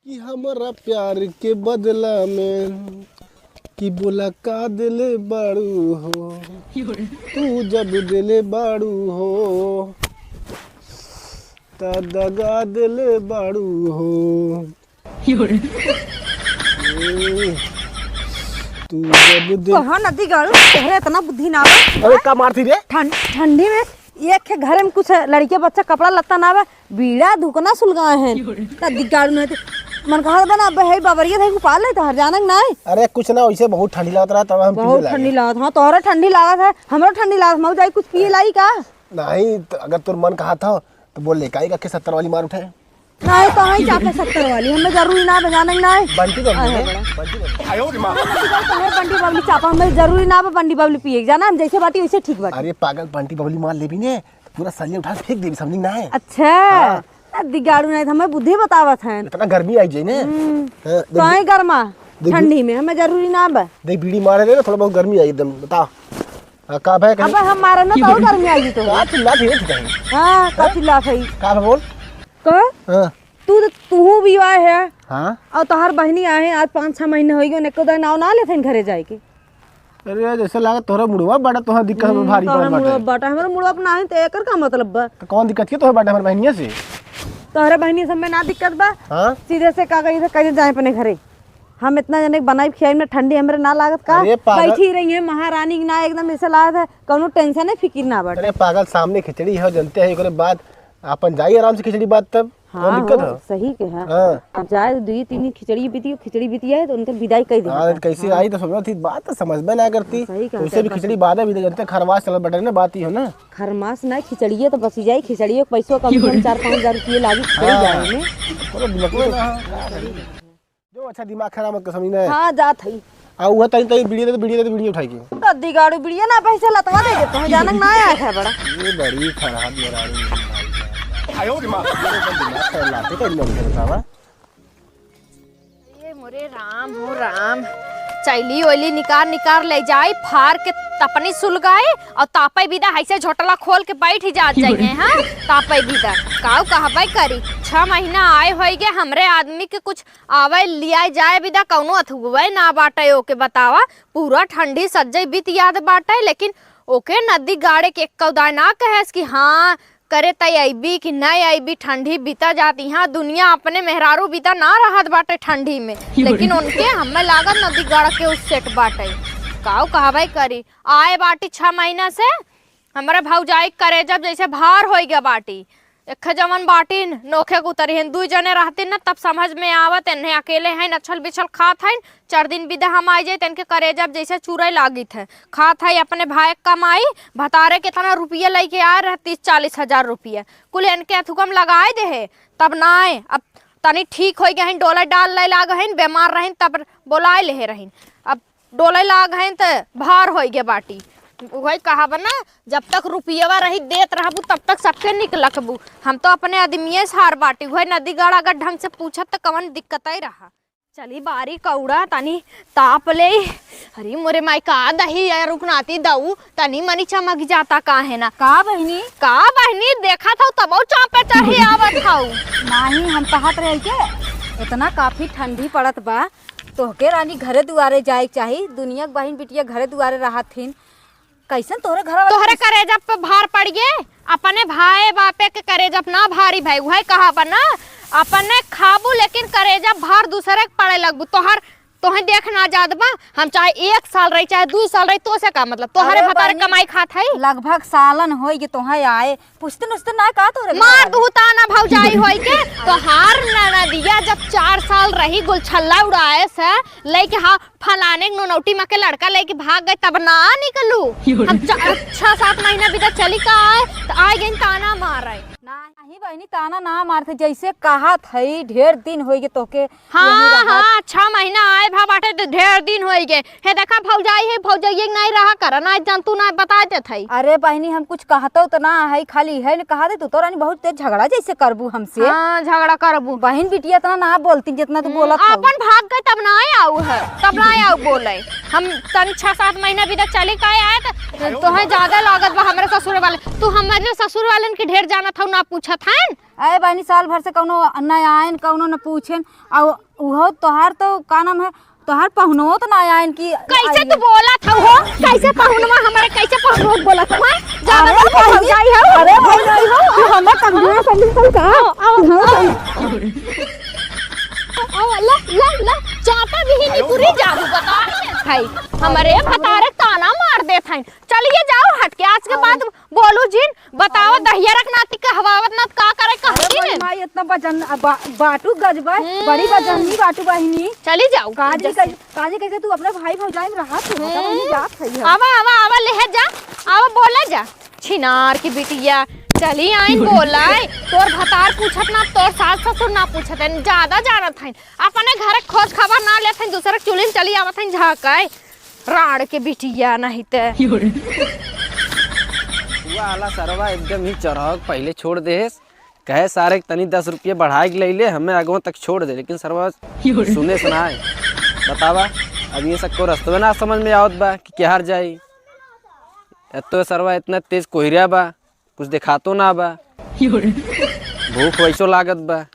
कि हमारा प्यार के बदला में कि बोला का दिले बाड़ू हो तू जब दिले बाड़ू हो ता दगा दिले बाड़ू हो तू जब दिल कहाँ नदी गाड़ू तेरे इतना बुद्धि ना आवे। अरे का मारती रे ठंडी में एक के घर में कुछ लड़के बच्चा कपड़ा लत्ता ना आवे बीड़ा धुकना सुलगाए हैं नदी गाड़ू नहीं मन कहा बना बहे बाबरिया थे गोपाल ले तो हर जानक ना है। अरे कुछ ना वैसे बहुत ठंडी लागत रहा तब हम बहुत ठंडी लागत। हाँ तोहरा ठंडी लागत है हमरो ठंडी लागत मऊ जाई कुछ पिए लाई का नहीं तो अगर तुर मन कहा था तो बोल ले काई का के 70 वाली मार उठे नहीं तो ही चापे 70 वाली हमें जरूरी ना जानक ना है बंटी बबली आयो रे मां बंटी बबली चापा हमें जरूरी ना बंटी बबली पिए जाना हम जैसे बाटी वैसे ठीक बाटी। अरे पागल बंटी बबली मार ले भी ने तो पूरा सलिया उठा के फेंक देबी समझ ना है। अच्छा दिगाड़ू नहीं हमें बुद्धि बतावत है इतना गर्मी आई जाए ने तो ही गर्मा ठंडी में हमें जरूरी ना बा देख बीड़ी मारे ले ना थोड़ा बहुत गर्मी आई एकदम बता का भाई अब हम मारे ना तो गर्मी आई तो का चिल्ला धीरे धीरे हां का चिल्ला सही का बोल का हां तू भी आए है हां और तोहर बहनी आए आज 5-6 महीने हो गए neko da नाव ना लेथे घरे जाए के। अरे जैसे लागे तोहरा मुड़वा बड़ा तोहर दिक्कत में भारी पड़ बाटे बाटा हमर मुड़वा अपना है तो एकर का मतलब बा तो कौन दिक्कत के तोहर बाटे हमर बहनिया से तोहरे बहनी सब में ना दिक्कत बा। हां सीधे से का कहीं से कहीं जाए अपने घरे हम इतना जने बनाई खियाई में ठंडी हमरे ना लागत का बैठी रही है महारानी की ना एकदम ऐसा लागत है कोनो टेंशन है फिक्र ना बा। अरे पागल सामने खिचड़ी है जनते है ओकरे बाद अपन जाई आराम से खिचड़ी बात तब हाँ दिक्कत है सही के है। हां अब जाए 2-3 खिचड़ी बीती है तो उनके विदाई कर दे। हां कैसे आई तो समझ थी बात तो समझ में ना करती उसे भी खिचड़ी बाद में भी जनते खरवास चल बटे ना बात ही हो ना खरमास ना खिचड़िए तो बसी जाए खिचड़िए पैसों कम से कम 4-5 हजार रुपये लागी खिचड़ी जाए में पूरा दिमाग जो अच्छा दिमाग खराब मत समझ ना। हां जात है आ वो तई तई वीडियो उठाई के दद्दी गाड़ू बिड़िया ना पैसे लतवा दे देते हैं जानक ना आया है बड़ा ये बड़ी खराब मेरानी आयो दिमाग लाते तो लोग बतावा ये मोरे राम हो राम चैली ओली निकार ले जाए फार के तपनी सुलगाए और तापई विदा ऐसे झोटला खोल के बैठ ही जात जाइए। हाँ तापई विदा काऊ कहबे करी 6 महीना आए होई गे हमरे आदमी के कुछ आवे लिया जाए विदा कौनो अथुवे ना बाटे ओके बतावा पूरा ठंडी सज्जई बीत याद बाटे लेकिन ओके नदी गाड़े के कौदा ना कहेस कि हाँ करे तय आईबी कि नहीं आईबी ठंडी बीता जाती। हाँ दुनिया अपने मेहरारू बीता ना रहत बाटे ठंडी में लेकिन उनके हमें लागत नदी गाड़ के उस सेट बाटे काऊ कहबे करी आए बाटी 6 महीना से हमारे भौजाई करे जब जैसे भार हो गया बाटी एक जमन बाटी नोखे उतरी हैं 2 जने रहती ना तब समझ में आवत इन्हें अकेले हैं नछल बिछल खात हैं 4 दिन विदा हम आ जाए इनके करे जब जैसे चूरई लागी थे खात है अपने भाई कमाई भतारे कितना रुपया लेके आए रहे 30-40 हजार रुपया कुल इनके अथुकम लगाए दे है तब ना आए अब तनी ठीक हो गए डोले डाल ले लाग हैं बीमार रहें तब बोलाए ले रहें अब डोले लाग हैं तो भार हो गए बाटी वही कहा बना जब तक रुपया रही देत रहबू तब तक सबके निकलकबू हम तो अपने आदमी से हार बाटी वही नदी गाड़ अगर ढंग से पूछत तो कवन दिक्कत ही रहा चली बारी कौड़ा तनी ताप ले अरे मोरे माई का दही रुकनाती दऊ तनी मनी चमक जाता का है ना का बहनी देखा था तब चापे चढ़े आवत था नहीं हम कहत रहे के इतना काफी ठंडी पड़त बा तोहके रानी घरे दुआरे जाए चाहिए दुनिया के बहन बिटिया घरे दुआरे रहथिन कैसन तोहरे घर तोहरे करेजब पे भार पड़ गए अपने भाई बापे के करेजब ना भारी भाई वही कहा बना अपने खाबू लेकिन करेजब भार दूसरे के पड़े लगबू तोहे देख ना जात बा हम चाहे 1 साल रही चाहे 2 साल रही तो से का मतलब तोहरे भतारे कमाई खात है लगभग सालन होई के तोहे आए पुछते नुछते ना का तोरे मार दूता ना भौजाई होई के तोहार ननदिया जब 4 साल रही गुलछल्ला उड़ाए से लेके हाँ फलाने नोनौटी माँ के लड़का लेके भाग गए तब ना निकलू हम 6-7 महीना भी तक चली का आए तो आए गई ताना मार रहे नहीं बहनी ताना ना मारते जैसे कहा थई ढेर दिन होई गे तोके हाँ 6 महीना आए भा बाटे तो ढेर दिन होई गे हे देखा भौजाई है भौजाई नहीं रहा कर ना जानतू ना बता दे थई अरे बहनी हम कुछ कहतो तो ना है खाली है न कहा दे तू तो रानी बहुत तेज झगड़ा जैसे करबू हमसे। हाँ झगड़ा करबू बहन बिटिया तो ना बोलती जितना तू बोलत अपन भाग गए तब ना आऊ है तब ना आऊ बोले हम तन 6-7 महीना भी तक चले का आए तो है ज्यादा लागत बा हमरे ससुर वाले तू हमारे ससुर वालन के ढेर जाना था ना पूछत आवत हैं। अरे बहनी साल भर से कौनो न आयन कौनो न पूछेन और उहो तोहार तो का नाम है तोहार पहुनवो तो ना आयन की कैसे तू बोला था हो? कैसे पहुनवा हमारे कैसे पहुनवा बोला था? ज्यादा अरे तो हो जाई हो। अरे भाई नहीं हो हमें कमजोर समझ का ला ला ला चापा भी नहीं पूरी जादू बता भाई हमारे भतारे ताना मार दे था। चलिए जाओ हट के आज के बाद बोलू जिन बताओ दहिया रख नाती का हवावत ना का करे कहती ने माई इतना वजन बाटू गजबा बड़ी वजनी बाटू बहिनी चली जाओ काजी कैसे तू अपने भाई भौजाई में रहा तू बता वही जात सही है। आवा आवा आवा ले जा आवा बोला जा छिनार की बिटिया चली आइन बोलाए तोर भतार पूछत ना तोर सास ससुर ना पूछत ज्यादा जानत हन अपने घर खोज खबर ना लेत हन दूसरे चुलिन चली आवत हन झाकाय राड़ के बिटिया नहीं ते वाला सरवा एकदम ही चढ़क पहले छोड़ दे कहे सारे तनी 10 रुपये बढ़ा के ले ले हमें आगों तक छोड़ दे लेकिन सरवा सुने सुनाए बतावा अब ये सबको रास्ते ना समझ में आवत बा कि क्या हार जाई तो सरवा इतना तेज कोहरिया बा कुछ दिखातो ना बा भूख वैसो लागत बा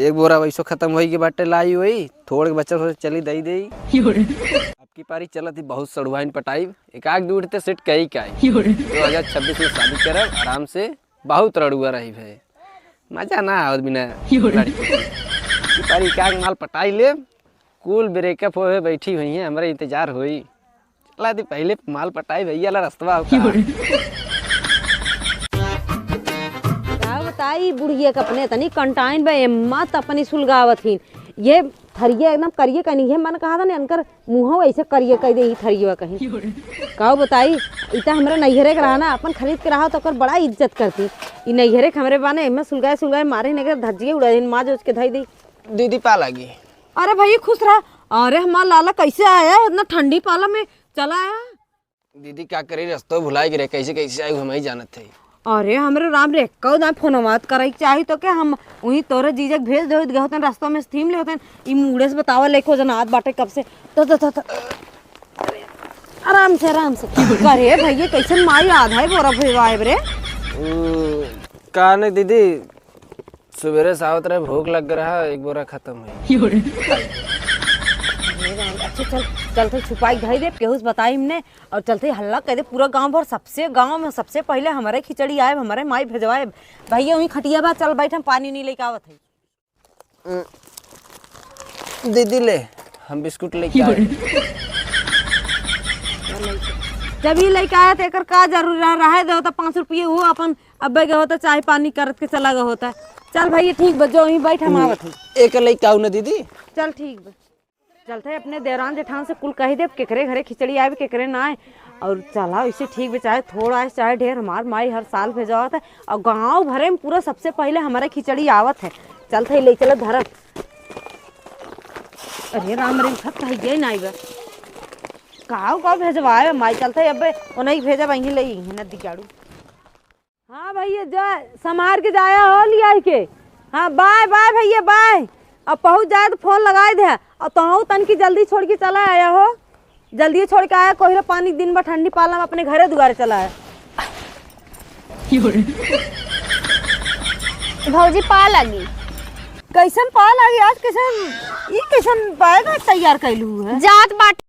एक बोरा वैसो खत्म होई के बाटे लाई हुई थोड़े बच्चा थोड़े चली दई दई अब की पारी चलत ही बहुत सड़ुआइन पटाई एक आग दूढ़ते सेट कही का 2026 में शादी करब आराम से बहुत रड़ुआ रही है मजा ना आवत बिना लड़की पारी एक आग माल पटाई ले कुल ब्रेकअप होए बैठी हुई है हमारे इंतजार होई चला दी पहले माल पटाई भैया ला रस्तवा बताई बुढ़िया के अपने तनी कंटाइन बे मत अपनी सुलगावत ही ये थरिया एकदम करिए कहीं है मन कहा था ने अनकर मुंह ऐसे करिए कह दे थरिया कहीं काऊ बताई इतना हमारे नैहरे के रहा ना अपन खरीद के रहा तो कर बड़ा इज्जत करती ई नैहरे के हमरे बाने में सुलगाए मारे नगर धज्जिए उड़ा दिन माँ जो उसके धई दी दीदी पा लगी अरे भैया खुश रहा। अरे हमारा लाला कैसे आया इतना ठंडी पाला में चला आया दीदी क्या करी रस्तों भुलाई गिरे कैसे कैसे आई हम ही जानत थे। अरे हमरे राम रे कौ ना फोनवात करे चाहिए तो क्या हम वही तोरे जीजक भेज दे गए होतन रास्ता में थीम ले होतन ई मुड़े से बतावा लेको जनात बाटे कब से तो आराम से करे भैया कैसे माई आधा ही बोरा भेवाए रे का नहीं दीदी सवेरे सावत रहे भूख लग रहा एक बोरा खत्म हुई अच्छा चलते छुपाई धई दे केहू से बताई हमने और चलते हल्ला कह दे पूरा गांव भर सबसे गांव में सबसे पहले हमारे खिचड़ी आए हमारे माई भेजवाए भैया वहीं खटिया बा चल बैठ हम पानी नहीं लेके आवत है दीदी ले हम बिस्कुट लेके आए जब ये लेके आया तो एकर का जरूर रहा दे होता 5 रुपये वो अपन अब्बे के होता चाय पानी करत के चला गया होता चल भैया ठीक बजो वहीं बैठ हम आवत है एक लेके आऊ ना दीदी चल ठीक बा चलते अपने देवरान जेठान से कुल कही दे केकरे घरे खिचड़ी आए केकरे ना आए और चला इसे ठीक भी चाहे थोड़ा आए चाहे ढेर हमार माई हर साल भेजावत है और गांव भरे में पूरा सबसे पहले हमारे खिचड़ी आवत है चलते ले चलो धरत अरे राम रे खत है नहीं बा का भेजवाए माई चलते अब नहीं भेजा वहीं ले न दिगाड़ू। हाँ भैया जा संभार के जाया हो लिया के हाँ बाय बाय भैया बाय अब पहुंच जाए तो फोन लगाए दे और तो तन की जल्दी छोड़ के चला आया हो जल्दी छोड़ के आया कोई पानी दिन भर ठंडी पाला में अपने घरे दुआरे चला आया भौजी पा लगी कैसन पा लगी आज कैसन ये कैसन पाएगा तैयार कैलू है जात बाट